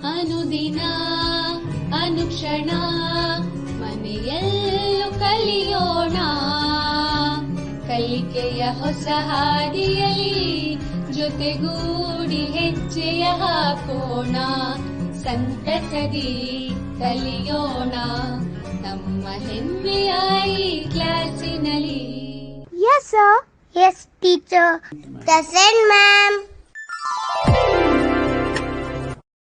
ಅನುದಿನ ಅನುಕ್ಷಣ ಮನೆಯಲ್ಲೂ ಕಲಿಯೋಣ, ಕಲಿಕೆಯ ಹೊಸ ಹಾದಿಯಲ್ಲಿ ಜೊತೆಗೂಡಿ ಹೆಜ್ಜೆಯ ಹಾಕೋಣ, ಸಂತಸದಿ ಕಲಿಯೋಣ ನಮ್ಮ ಹೆಮ್ಮೆಯ ಈ ಕ್ಲಾಸಿನಲ್ಲಿ. Yes sir. Yes teacher. Present ma'am.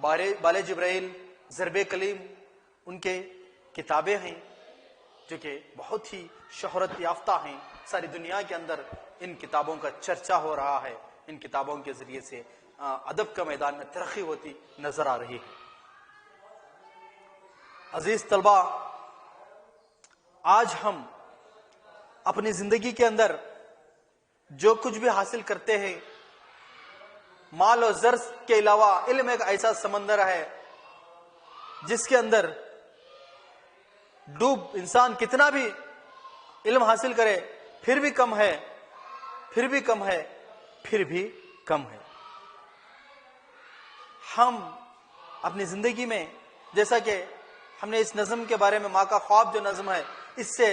بال جبرائیل، ضرب کلیم، ان کے کتابیں ہیں جو کہ بہت ہی شہرت یافتہ ہیں. ساری دنیا کے اندر ان کتابوں کا چرچا ہو رہا ہے. ان کتابوں کے ذریعے سے ادب کا میدان میں ترقی ہوتی نظر آ رہی ہے. عزیز طلبہ، آج ہم اپنی زندگی کے اندر جو کچھ بھی حاصل کرتے ہیں، مال و زر کے علاوہ علم ایک ایسا سمندر ہے جس کے اندر ڈوب انسان کتنا بھی علم حاصل کرے پھر بھی کم ہے، پھر بھی کم ہے، پھر بھی کم ہے. ہم اپنی زندگی میں، جیسا کہ ہم نے اس نظم کے بارے میں، ماں کا خواب جو نظم ہے، اس سے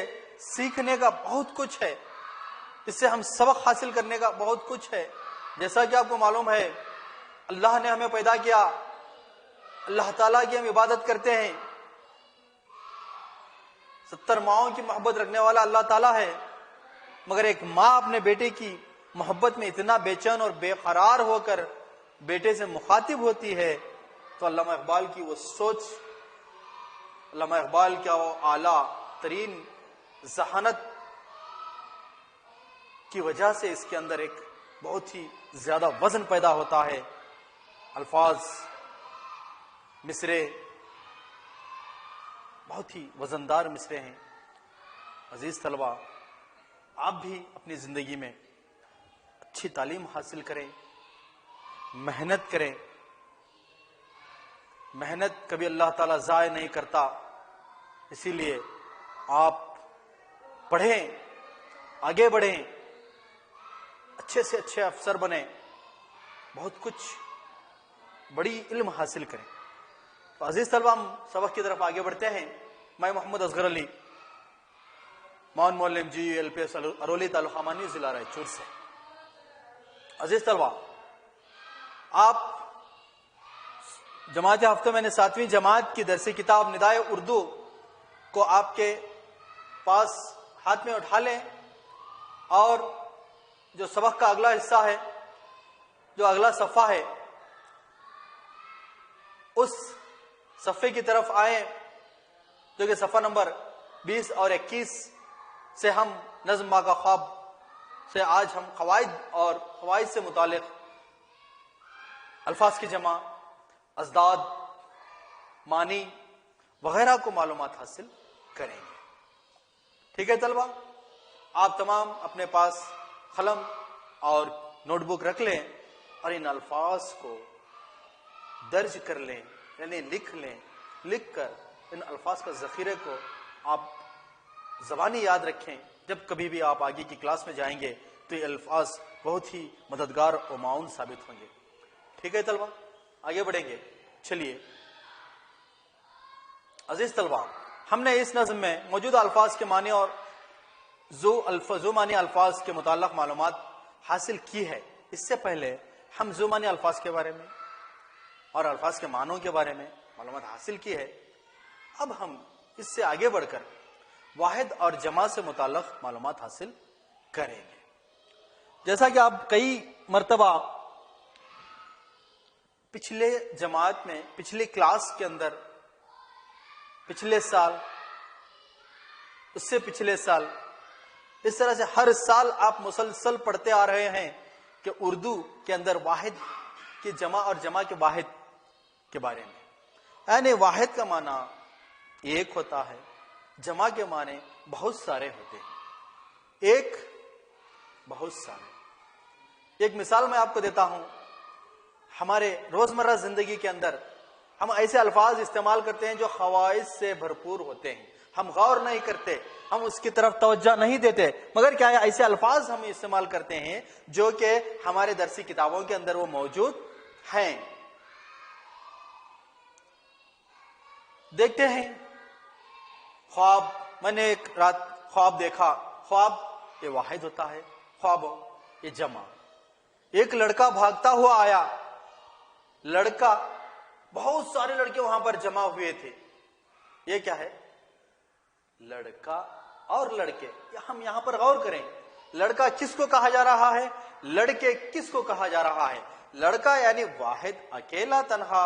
سیکھنے کا بہت کچھ ہے، اس سے ہم سبق حاصل کرنے کا بہت کچھ ہے. جیسا کہ آپ کو معلوم ہے، اللہ نے ہمیں پیدا کیا، اللہ تعالیٰ کی ہم عبادت کرتے ہیں. 70 ماؤں کی محبت رکھنے والا اللہ تعالیٰ ہے، مگر ایک ماں اپنے بیٹے کی محبت میں اتنا بے چین اور بے قرار ہو کر بیٹے سے مخاطب ہوتی ہے تو علامہ اقبال کی وہ سوچ، علامہ اقبال کا وہ اعلیٰ ترین ذہانت کی وجہ سے اس کے اندر ایک بہت ہی زیادہ وزن پیدا ہوتا ہے. الفاظ، مصرے بہت ہی وزندار مصرے ہیں. عزیز طلبہ، آپ بھی اپنی زندگی میں اچھی تعلیم حاصل کریں، محنت کریں. محنت کبھی اللہ تعالیٰ ضائع نہیں کرتا، اسی لیے آپ پڑھیں، آگے بڑھیں، اچھے سے اچھے افسر بنیں، بہت کچھ بڑی علم حاصل کریں. تو عزیز طلبہ، ہم سبق کی طرف آگے بڑھتے ہیں. میں محمد اصغر علی، معاون معلم جی ایل پی ایس ارولی تعلقہ مانی، ضلع رائچور سے. عزیز طلبہ، آپ جماعت ہفتہ میں نے 7ویں جماعت کی درسی کتاب ندائے اردو کو آپ کے پاس ہاتھ میں اٹھا لیں، اور جو سبق کا اگلا حصہ ہے، جو اگلا صفحہ ہے، اس صفحے کی طرف آئیں جو کہ صفحہ نمبر 20 اور 21 سے ہم نظم ماں کا خواب سے آج ہم قواعد اور قواعد سے متعلق الفاظ کی جمع، ازداد، معنی وغیرہ کو معلومات حاصل کریں گے. ٹھیک ہے طلبہ، آپ تمام اپنے پاس قلم اور نوٹ بک رکھ لیں اور ان الفاظ کو درج کر لیں، یعنی لکھ لیں. لکھ کر ان الفاظ کا ذخیرے کو آپ زبانی یاد رکھیں. جب کبھی بھی آپ آگے کی کلاس میں جائیں گے تو یہ الفاظ بہت ہی مددگار و معاون ثابت ہوں گے. ٹھیک ہے طلبہ، آگے بڑھیں گے. چلیے عزیز طلبہ، ہم نے اس نظم میں موجودہ الفاظ کے معنی اور ذو معنی الفاظ کے متعلق معلومات حاصل کی ہے. اس سے پہلے ہم ذو معنی الفاظ کے بارے میں اور الفاظ کے معنوں کے بارے میں معلومات حاصل کی ہے. اب ہم اس سے آگے بڑھ کر واحد اور جمع سے متعلق معلومات حاصل کریں گے. جیسا کہ آپ کئی مرتبہ پچھلے جماعت میں، پچھلی کلاس کے اندر، پچھلے سال، اس سے پچھلے سال، اس طرح سے ہر سال آپ مسلسل پڑھتے آ رہے ہیں کہ اردو کے اندر واحد کی جمع اور جمع کے واحد کے بارے میں. یعنی واحد کا معنی ایک ہوتا ہے، جمع کے معنی بہت سارے ہوتے ہیں. ایک، بہت سارے. ایک مثال میں آپ کو دیتا ہوں. ہمارے روزمرہ زندگی کے اندر ہم ایسے الفاظ استعمال کرتے ہیں جو خواص سے بھرپور ہوتے ہیں. ہم غور نہیں کرتے، ہم اس کی طرف توجہ نہیں دیتے، مگر کیا ہے، ایسے الفاظ ہم استعمال کرتے ہیں جو کہ ہمارے درسی کتابوں کے اندر وہ موجود ہیں. دیکھتے ہیں خواب. میں نے ایک رات خواب دیکھا. خواب یہ واحد ہوتا ہے، خواب یہ جمع. ایک لڑکا بھاگتا ہوا آیا. لڑکا، بہت سارے لڑکے وہاں پر جمع ہوئے تھے. یہ کیا ہے؟ لڑکا اور لڑکے. ہم یہاں پر غور کریں، لڑکا کس کو کہا جا رہا ہے، لڑکے کس کو کہا جا رہا ہے. لڑکا یعنی واحد، اکیلا، تنہا.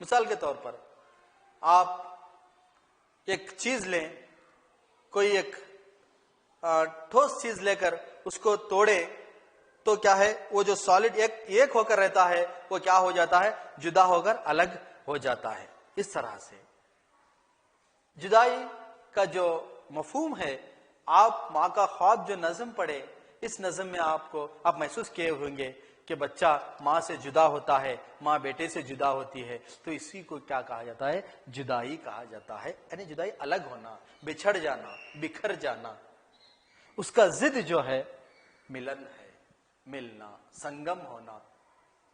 مثال کے طور پر آپ ایک چیز لیں، کوئی ایک ٹھوس چیز لے کر اس کو توڑے تو کیا ہے، وہ جو سالڈ ایک ہو کر رہتا ہے وہ کیا ہو جاتا ہے، جدا ہو کر الگ ہو جاتا ہے۔ اس طرح سے جدائی کا جو مفہوم ہے، آپ ماں کا خواب جو نظم پڑھے، اس نظم میں آپ محسوس کیے ہوں گے کہ بچہ ماں سے جدا ہوتا ہے، ماں بیٹے سے جدا ہوتی ہے، تو اسی کو کیا کہا جاتا ہے، جدائی کہا جاتا ہے۔ یعنی جدائی الگ ہونا، بچھڑ جانا، بکھر جانا۔ اس کا ضد جو ہے ملن ہے، ملنا، سنگم ہونا۔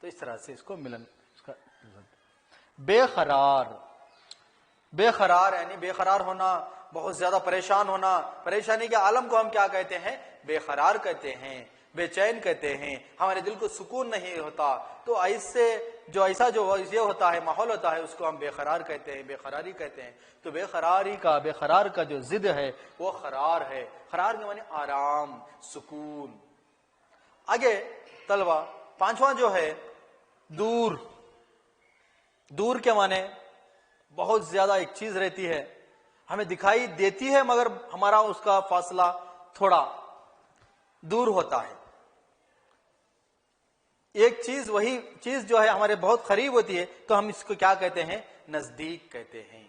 تو اس طرح سے اس کو ملن، اس کا بے قرار، بے قرار یعنی بے قرار ہونا، بہت زیادہ پریشان ہونا۔ پریشانی کے عالم کو ہم کیا کہتے ہیں، بے قرار کہتے ہیں، بے چین کہتے ہیں۔ ہمارے دل کو سکون نہیں ہوتا، تو ایسا یہ ہوتا ہے، ماحول ہوتا ہے، اس کو ہم بے قرار کہتے ہیں، بے قراری کہتے ہیں۔ تو بے قرار کا جو ضد ہے وہ قرار ہے۔ قرار کے معنی آرام، سکون۔ آگے طلبہ، پانچواں جو ہے دور۔ دور کے معنی بہت زیادہ ایک چیز رہتی ہے، ہمیں دکھائی دیتی ہے مگر ہمارا اس کا فاصلہ تھوڑا دور ہوتا ہے۔ ایک چیز، وہی چیز جو ہے ہمارے بہت قریب ہوتی ہے تو ہم اس کو کیا کہتے ہیں، نزدیک کہتے ہیں۔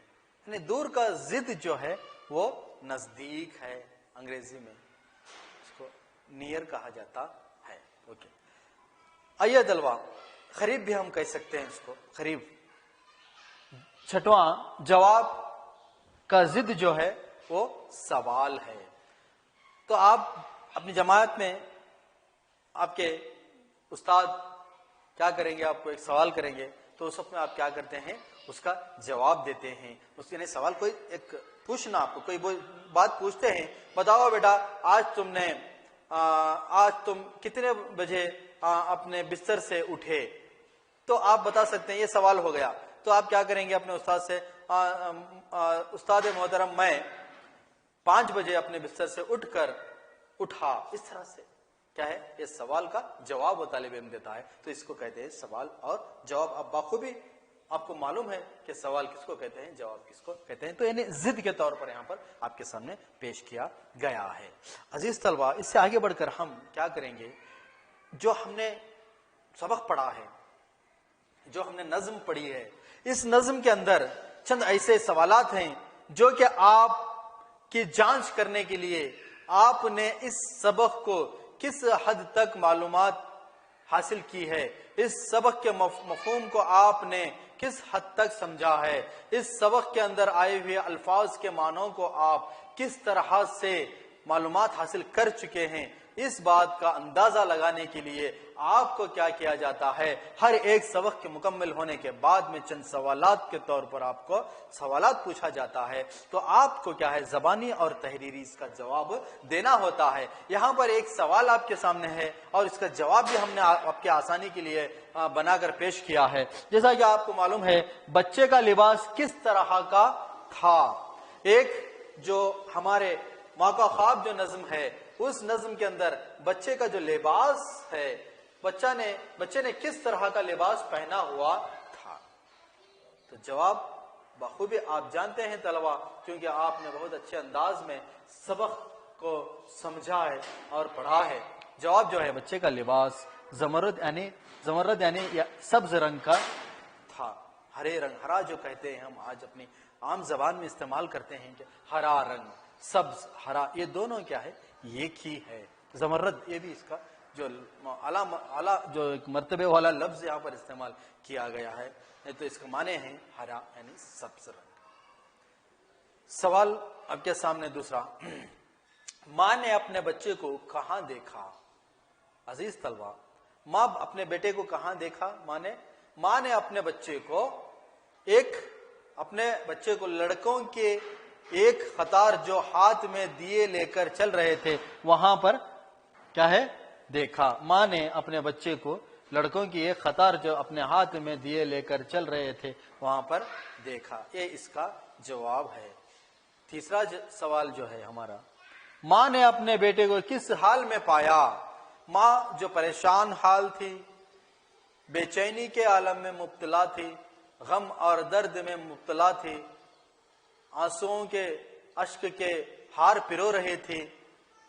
یعنی دور کا ضد جو ہے وہ نزدیک ہے، انگریزی میں اس کو نیئر کہا جاتا ہے۔ اوکے، آئیے طلبہ، قریب بھی ہم کہہ سکتے ہیں اس کو، قریب۔ چھٹواں، جواب کا ضد جو ہے وہ سوال ہے۔ تو آپ اپنی جماعت میں آپ کے استاد کیا کریں گے، آپ کو ایک سوال کریں گے تو اس وقت میں آپ کیا کرتے ہیں، اس کا جواب دیتے ہیں۔ اس یعنی سوال کوئی ایک پوچھنا، آپ کو کوئی بات پوچھتے ہیں، بتاؤ بیٹا آج تم کتنے بجے اپنے بستر سے اٹھے، تو آپ بتا سکتے ہیں، یہ سوال ہو گیا۔ تو آپ کیا کریں گے اپنے استاد سے، استاد محترم میں 5 بجے اپنے بستر سے اٹھا۔ اس طرح سے کیا ہے، یہ سوال کا جواب وہ طالب علم دیتا ہے، تو اس کو کہتے ہیں سوال اور جواب۔ اب بخوبی آپ کو معلوم ہے کہ سوال کس کو کہتے ہیں، جواب کس کو کہتے ہیں۔ تو یعنی ضد کے طور پر یہاں پر آپ کے سامنے پیش کیا گیا ہے۔ عزیز طلبہ، اس سے آگے بڑھ کر ہم کیا کریں گے، جو ہم نے سبق پڑھا ہے، جو ہم نے نظم پڑھی ہے، اس نظم کے اندر چند ایسے سوالات ہیں جو کہ آپ کی جانچ کرنے کے لیے آپ نے اس سبق کو کس حد تک معلومات حاصل کی ہے، اس سبق کے مفہوم کو آپ نے کس حد تک سمجھا ہے، اس سبق کے اندر آئے ہوئے الفاظ کے معنوں کو آپ کس طرح سے معلومات حاصل کر چکے ہیں، اس بات کا اندازہ لگانے کے لیے آپ کو کیا کیا جاتا ہے، ہر ایک سبق کے مکمل ہونے کے بعد میں چند سوالات کے طور پر آپ کو سوالات پوچھا جاتا ہے، تو آپ کو کیا ہے، زبانی اور تحریری اس کا جواب دینا ہوتا ہے۔ یہاں پر ایک سوال آپ کے سامنے ہے اور اس کا جواب بھی ہم نے آپ کے آسانی کے لیے بنا کر پیش کیا ہے۔ جیسا کہ آپ کو معلوم ہے، بچے کا لباس کس طرح کا تھا۔ ایک جو ہمارے ماں کا خواب جو نظم ہے، اس نظم کے اندر بچے کا جو لباس ہے، بچے نے کس طرح کا لباس پہنا ہوا تھا۔ تو جواب بخوبی آپ جانتے ہیں طلبہ، کیونکہ آپ نے بہت اچھے انداز میں سبق کو سمجھا ہے اور پڑھا ہے۔ جواب جو ہے، بچے کا لباس زمرد یعنی سبز رنگ کا تھا۔ ہرے رنگ، ہرا جو کہتے ہیں ہم آج اپنی عام زبان میں استعمال کرتے ہیں کہ ہرا رنگ، سبز، ہرا، یہ دونوں کیا ہے، ایک ہی ہے۔ زمرد، یہ بھی اس کا جو اعلیٰ جو ایک مرتبے والا لفظ یہاں پر استعمال کیا گیا ہے، تو اس کا معنی ہے ہرا یعنی سبز رنگ۔ سوال اب کے سامنے دوسرا، ماں نے اپنے بچے کو کہاں دیکھا۔ عزیز طلبہ، ماں اپنے بیٹے کو کہاں دیکھا، ماں نے اپنے بچے کو لڑکوں کے ایک قطار جو ہاتھ میں دیے لے کر چل رہے تھے وہاں پر کیا ہے، دیکھا۔ ماں نے اپنے بچے کو لڑکوں کی ایک قطار جو اپنے ہاتھ میں دیے لے کر چل رہے تھے وہاں پر دیکھا۔ یہ اس کا جواب ہے۔ تیسرا سوال جو ہے ہمارا، ماں نے اپنے بیٹے کو کس حال میں پایا۔ ماں جو پریشان حال تھی، بے چینی کے عالم میں مبتلا تھی، غم اور درد میں مبتلا تھی، آنسوؤں کے اشک کے ہار پرو رہے تھے،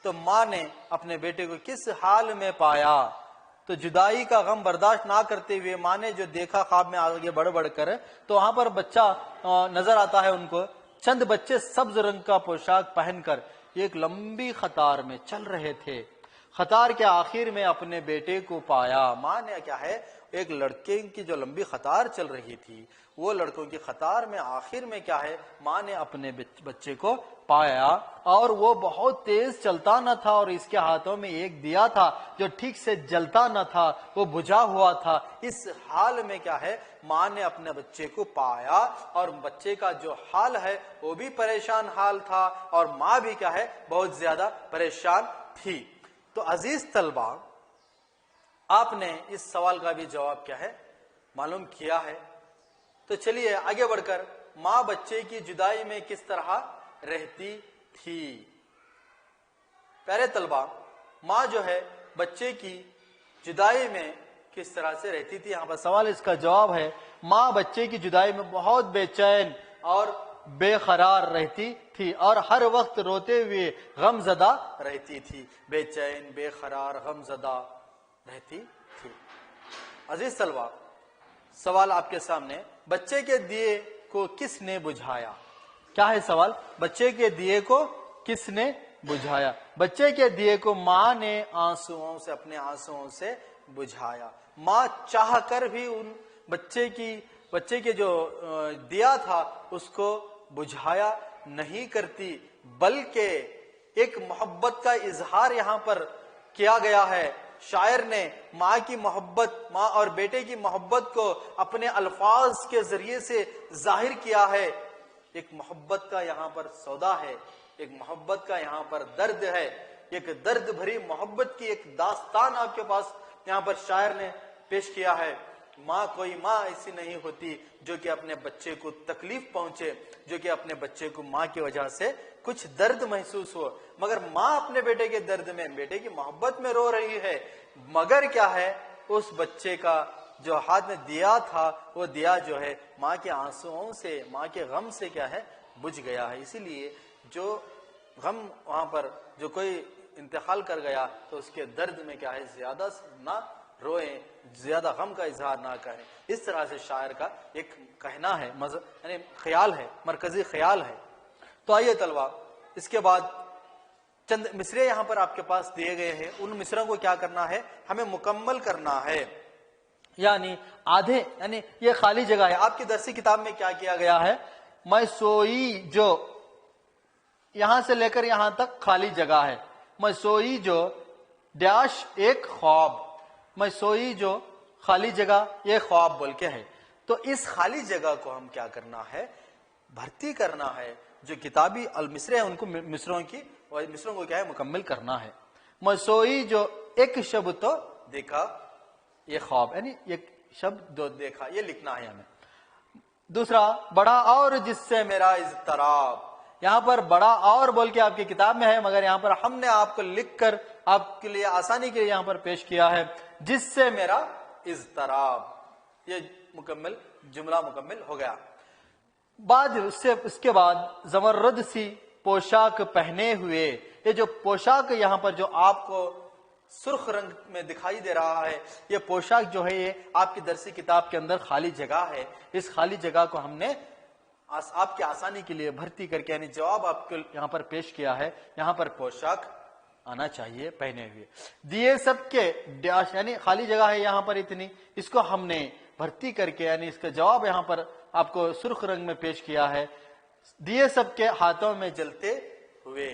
تو ماں نے اپنے بیٹے کو کس حال میں پایا؟ تو جدائی کا غم برداشت نہ کرتے ہوئے ماں نے جو دیکھا خواب میں آگے بڑھ بڑھ کر، تو وہاں پر بچہ نظر آتا ہے ان کو، چند بچے سبز رنگ کا پوشاک پہن کر ایک لمبی قطار میں چل رہے تھے۔ قطار کے آخر میں اپنے بیٹے کو پایا۔ ماں نے کیا ہے، ایک لڑکے کی جو لمبی قطار چل رہی تھی، وہ لڑکوں کی قطار میں آخر میں کیا ہے، ماں نے اپنے بچے کو پایا، اور وہ بہت تیز چلتا نہ تھا، اور اس کے ہاتھوں میں ایک دیا تھا جو ٹھیک سے جلتا نہ تھا، وہ بجھا ہوا تھا۔ اس حال میں کیا ہے، ماں نے اپنے بچے کو پایا، اور بچے کا جو حال ہے وہ بھی پریشان حال تھا، اور ماں بھی کیا ہے، بہت زیادہ پریشان تھی۔ تو عزیز طلبہ، آپ نے اس سوال کا بھی جواب کیا ہے، معلوم کیا ہے۔ تو چلیے آگے بڑھ کر، ماں بچے کی جدائی میں کس طرح رہتی تھی؟ پیارے طلبہ، ماں جو ہے بچے کی جدائی میں کس طرح سے رہتی تھی، یہاں پر سوال اس کا جواب ہے، ماں بچے کی جدائی میں بہت بے چین اور بے قرار رہتی تھی، اور ہر وقت روتے ہوئے غم زدہ رہتی تھی۔ بے چین، بے قرار، غم زدہ رہتی تھی۔ عزیز طلبہ، سوال آپ کے سامنے، بچے کے دیے کو کس نے بجھایا؟ کیا ہے سوال؟ بچے کے دیے کو کس نے بجھایا؟ بچے کے دیے کو ماں نے آنسوؤں سے، اپنے آنسوؤں سے بجھایا۔ ماں چاہ کر بھی ان بچے کے جو دیا تھا اس کو بجھایا نہیں کرتی، بلکہ ایک محبت کا اظہار یہاں پر کیا گیا ہے۔ شاعر نے ماں کی محبت، ماں اور بیٹے کی محبت کو اپنے الفاظ کے ذریعے سے ظاہر کیا ہے۔ ایک محبت کا یہاں پر سودا ہے، ایک محبت کا یہاں پر درد ہے، ایک درد بھری محبت کی ایک داستان آپ کے پاس یہاں پر شاعر نے پیش کیا ہے۔ ماں، کوئی ماں ایسی نہیں ہوتی جو کہ اپنے بچے کو تکلیف پہنچے، جو کہ اپنے بچے کو ماں کی وجہ سے کچھ درد محسوس ہو، مگر ماں اپنے بیٹے کے درد میں، بیٹے کی محبت میں رو رہی ہے، مگر کیا ہے، اس بچے کا جو ہاتھ میں دیا تھا، وہ دیا جو ہے ماں کے آنسوؤں سے، ماں کے غم سے کیا ہے، بجھ گیا ہے۔ اسی لیے جو غم وہاں پر جو کوئی انتقال کر گیا تو اس کے درد میں کیا ہے، زیادہ نہ روئیں، زیادہ غم کا اظہار نہ کریں۔ اس طرح سے شاعر کا ایک کہنا ہے، یعنی خیال ہے، مرکزی خیال ہے۔ تو آئیے طلبہ، اس کے بعد چند مصرے یہاں پر آپ کے پاس دیے گئے ہیں، ان مصروں کو کیا کرنا ہے، ہمیں مکمل کرنا ہے، یعنی آدھے، یعنی یہ خالی جگہ ہے۔ آپ کی درسی کتاب میں کیا کیا گیا ہے، میں سوئی جو، یہاں سے لے کر یہاں تک خالی جگہ ہے، میں سوئی جو ڈیش ایک خواب، میں سوئی جو خالی جگہ یہ خواب بول کے ہے۔ تو اس خالی جگہ کو ہم کیا کرنا ہے، بھرتی کرنا ہے۔ جو کتابی المصرے ہیں ان کو مصروں کو کیا ہے، مکمل کرنا ہے۔ میں سوئی جو ایک شب تو دیکھا یہ خواب، یعنی ایک شب دو دیکھا، یہ لکھنا ہے ہمیں۔ دوسرا، بڑا اور جس سے میرا اضطراب، یہاں پر بڑا اور بول کے آپ کی کتاب میں ہے، مگر یہاں پر ہم نے آپ کو لکھ کر آپ کے لیے آسانی کے لیے یہاں پر پیش کیا ہے، جس سے میرا اضطراب، یہ مکمل جملہ مکمل ہو گیا۔ بعد اس کے بعد زمرد سی پوشاک پہنے ہوئے، یہ جو پوشاک یہاں پر جو آپ کو سرخ رنگ میں دکھائی دے رہا ہے، یہ پوشاک جو ہے یہ آپ کی درسی کتاب کے اندر خالی جگہ ہے۔ اس خالی جگہ کو ہم نے آپ کی آسانی کے لیے بھرتی کر کے، یعنی جواب آپ کو یہاں پر پیش کیا ہے، یہاں پر پوشاک آنا چاہیے پہنے ہوئے۔ دیے سب کے ڈیش، یعنی خالی جگہ ہے یہاں پر اتنی، اس کو ہم نے بھرتی کر کے، یعنی اس کا جواب یہاں پر آپ کو سرخ رنگ میں پیش کیا ہے۔ دیے سب کے ہاتھوں میں جلتے ہوئے،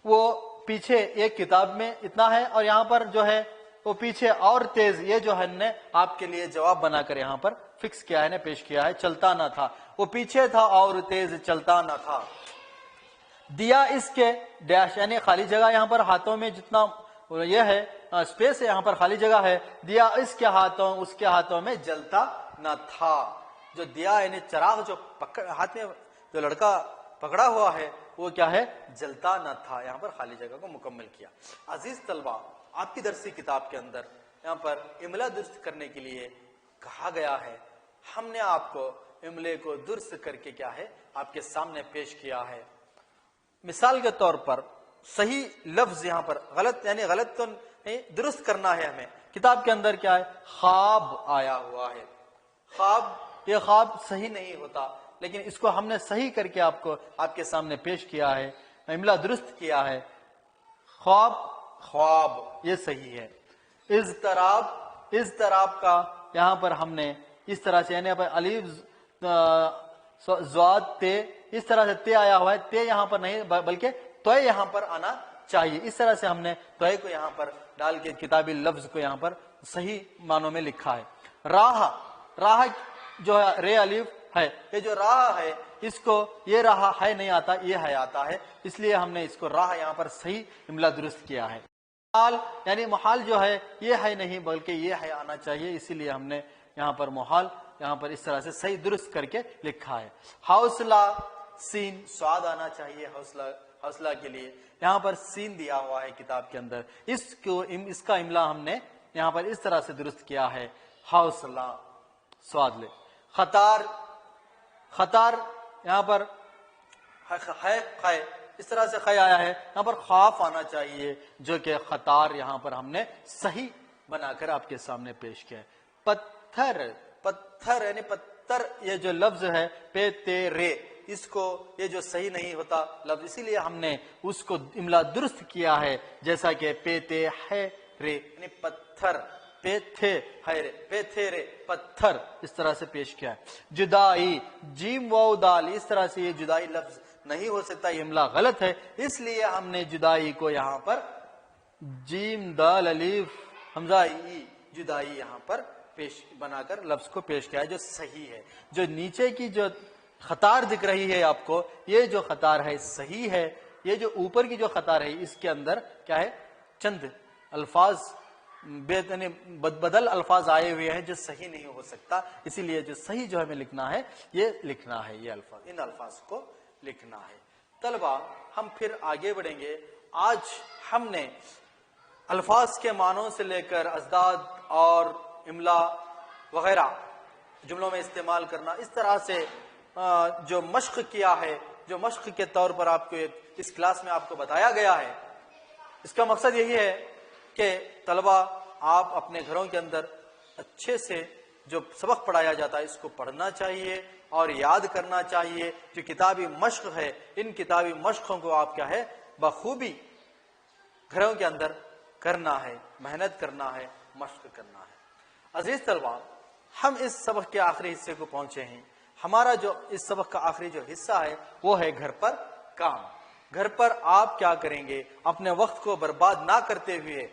وہ پیچھے ایک کتاب میں اتنا ہے، اور یہاں پر جو ہے وہ پیچھے اور تیز، یہ جو ہم نے آپ کے لیے جواب بنا کر یہاں پر فکس کیا ہے، پیش کیا ہے، چلتا نہ تھا، وہ پیچھے تھا اور تیز چلتا نہ تھا۔ دیا اس کے ڈیش، یعنی خالی جگہ یہاں پر ہاتھوں میں جتنا یہ ہے اسپیس ہے، یہاں پر خالی جگہ ہے، دیا اس کے ہاتھوں میں جلتا نہ تھا۔ جو دیا یعنی چراغ جو ہاتھ میں جو لڑکا پکڑا ہوا ہے وہ کیا ہے، جلتا نہ تھا۔ یہاں پر خالی جگہ کو مکمل کیا۔ عزیز طلبہ، آپ کی درسی کتاب کے اندر یہاں پر املا درست کرنے کے لیے کہا گیا ہے، ہم نے آپ کو املے کو درست کر کے کیا ہے آپ کے سامنے پیش کیا ہے. مثال کے طور پر صحیح لفظ یہاں پر غلط یعنی غلط تو نہیں درست کرنا ہے ہمیں. کتاب کے اندر کیا ہے خواب آیا ہوا ہے. خواب یہ خواب صحیح نہیں ہوتا لیکن اس کو ہم نے صحیح کر کے آپ کو آپ کے سامنے پیش کیا ہے, املا درست کیا ہے. خواب خواب یہ صحیح ہے. اضطراب کا یہاں پر ہم نے اس طرح سے یعنی الف زواد تے اس طرح سے تے آیا ہوا ہے. تے یہاں پر نہیں بلکہ توئے یہاں پر آنا چاہیے. اس طرح سے ہم نے توئے کو یہاں پر ڈال کے کتابی لفظ کو یہاں پر صحیح معنوں میں لکھا ہے. راہ جو ہے رے الف ہے, یہ جو راہ ہے اس کو یہ راہ ہے نہیں آتا یہ ہے آتا ہے, اس لیے ہم نے اس کو راہ یہاں پر صحیح املا درست کیا ہے. محال یعنی محال جو ہے یہ ہے نہیں بلکہ یہ ہے آنا چاہیے, اسی لیے ہم نے یہاں پر محال یہاں پر اس طرح سے صحیح درست کر کے لکھا ہے. حوصلہ سین سواد آنا چاہیے حوصلہ کے لیے, یہاں پر سین دیا ہوا ہے کتاب کے اندر, اس کا املا ہم نے یہاں پر اس طرح سے درست کیا ہے حوصلہ سواد لے. خطار یہاں پر اس طرح سے خے آیا ہے, یہاں پر خوف آنا چاہیے جو کہ خطار یہاں پر ہم نے صحیح بنا کر آپ کے سامنے پیش کیا ہے. پتھر یعنی پتھر یہ جو لفظ ہے پے تے رے اس کو یہ جو صحیح نہیں ہوتا لفظ اسی لیے ہم نے اس کو املا درست کیا ہے جیسا کہ پے تے ہے رے یعنی پتھر پے تھے ہے رے پے تھے رے پتھر اس طرح سے پیش کیا ہے. جدائی جیم واو دال اس طرح سے یہ جدائی لفظ نہیں ہو سکتا, یہ املا غلط ہے, اس لیے ہم نے جدائی کو یہاں پر جیم دال الف حمزہ ای جدائی یہاں پر پیش بنا کر لفظ کو پیش کیا ہے جو صحیح ہے. جو نیچے کی جو خطار دکھ رہی ہے آپ کو یہ جو خطار ہے صحیح ہے, یہ جو اوپر کی جو خطار ہے اس کے اندر کیا ہے چند الفاظ بدل الفاظ آئے ہوئے ہیں جو صحیح نہیں ہو سکتا, اسی لیے جو صحیح جو ہمیں لکھنا ہے یہ لکھنا ہے, یہ الفاظ ان الفاظ کو لکھنا ہے. طلبہ ہم پھر آگے بڑھیں گے. آج ہم نے الفاظ کے معنوں سے لے کر ازداد اور املا وغیرہ جملوں میں استعمال کرنا اس طرح سے جو مشق کیا ہے, جو مشق کے طور پر آپ کو اس کلاس میں آپ کو بتایا گیا ہے, اس کا مقصد یہی ہے کہ طلبہ آپ اپنے گھروں کے اندر اچھے سے جو سبق پڑھایا جاتا ہے اس کو پڑھنا چاہیے اور یاد کرنا چاہیے. جو کتابی مشق ہے ان کتابی مشقوں کو آپ کیا ہے بخوبی گھروں کے اندر کرنا ہے, محنت کرنا ہے, مشق کرنا ہے. عزیز طلبہ ہم اس سبق کے آخری حصے کو پہنچے ہیں. ہمارا جو اس سبق کا آخری جو حصہ ہے وہ ہے گھر پر کام. گھر پر آپ کیا کریں گے اپنے وقت کو برباد نہ کرتے ہوئے.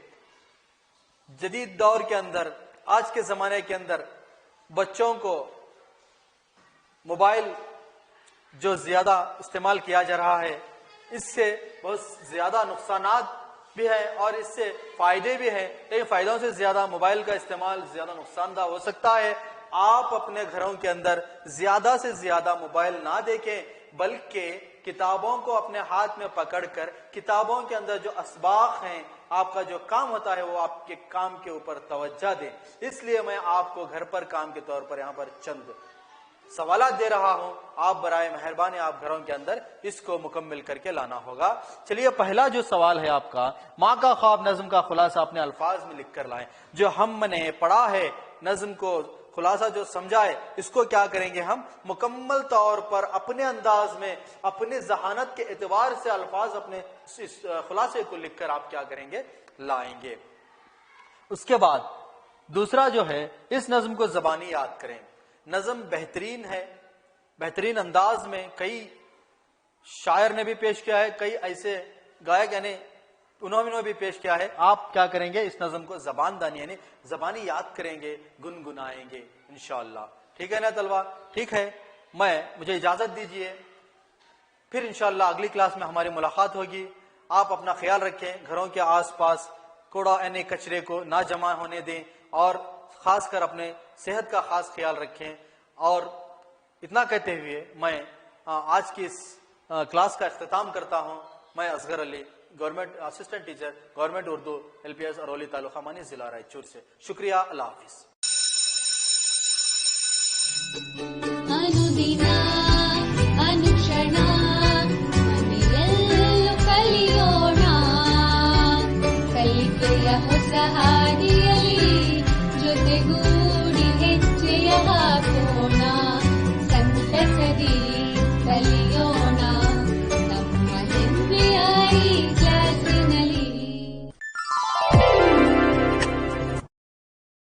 جدید دور کے اندر آج کے زمانے کے اندر بچوں کو موبائل جو زیادہ استعمال کیا جا رہا ہے اس سے بہت زیادہ نقصانات بھی ہے اور اس سے فائدے بھی ہیں, لیکن فائدوں سے زیادہ موبائل کا استعمال زیادہ نقصان دہ ہو سکتا ہے. آپ اپنے گھروں کے اندر زیادہ سے زیادہ موبائل نہ دیکھیں بلکہ کتابوں کو اپنے ہاتھ میں پکڑ کر کتابوں کے اندر جو اسباق ہیں آپ کا جو کام ہوتا ہے وہ آپ کے کام کے اوپر توجہ دیں. اس لیے میں آپ کو گھر پر کام کے طور پر یہاں پر چند سوالات دے رہا ہوں, آپ برائے مہربانی آپ گھروں کے اندر اس کو مکمل کر کے لانا ہوگا. چلیے پہلا جو سوال ہے آپ کا, ماں کا خواب نظم کا خلاصہ اپنے الفاظ میں لکھ کر لائیں. جو ہم نے پڑھا ہے نظم کو خلاصہ جو سمجھائے اس کو کیا کریں گے ہم مکمل طور پر اپنے انداز میں اپنے ذہانت کے اعتبار سے الفاظ اپنے خلاصے کو لکھ کر آپ کیا کریں گے لائیں گے. اس کے بعد دوسرا جو ہے اس نظم کو زبانی یاد کریں. نظم بہترین ہے, بہترین انداز میں کئی شاعر نے بھی پیش کیا ہے, کئی ایسے گائک یعنی انہوں نے بھی پیش کیا ہے. آپ کیا کریں گے اس نظم کو زبان دانی یعنی زبانی یاد کریں گے, گنگنائیں گے انشاءاللہ. ٹھیک ہے نا طلبہ؟ ٹھیک ہے, مجھے اجازت دیجئے, پھر انشاءاللہ اگلی کلاس میں ہماری ملاقات ہوگی. آپ اپنا خیال رکھیں, گھروں کے آس پاس کوڑا یعنی کچرے کو نہ جمع ہونے دیں اور خاص کر اپنے صحت کا خاص خیال رکھیں. اور اتنا کہتے ہوئے میں آج کی اس کلاس کا اختتام کرتا ہوں. میں Asghar Ali, government assistant teacher, government Urdu LPS Aroli تعلقہ مانی ضلع رائچور سے. شکریہ, اللہ حافظ. ಅನುದಿನ ಅನುಕ್ಷಣ ಮನೆಯಲ್ಲೂ ಕಲಿಯೋಣ, ಕಲಿಕೆಯ ಹೊಸ ಹಾದಿಯಲ್ಲಿ ಜೊತೆಗೂಡಿ ಹೆಜ್ಜೆಯ ಹಾಕೋಣ.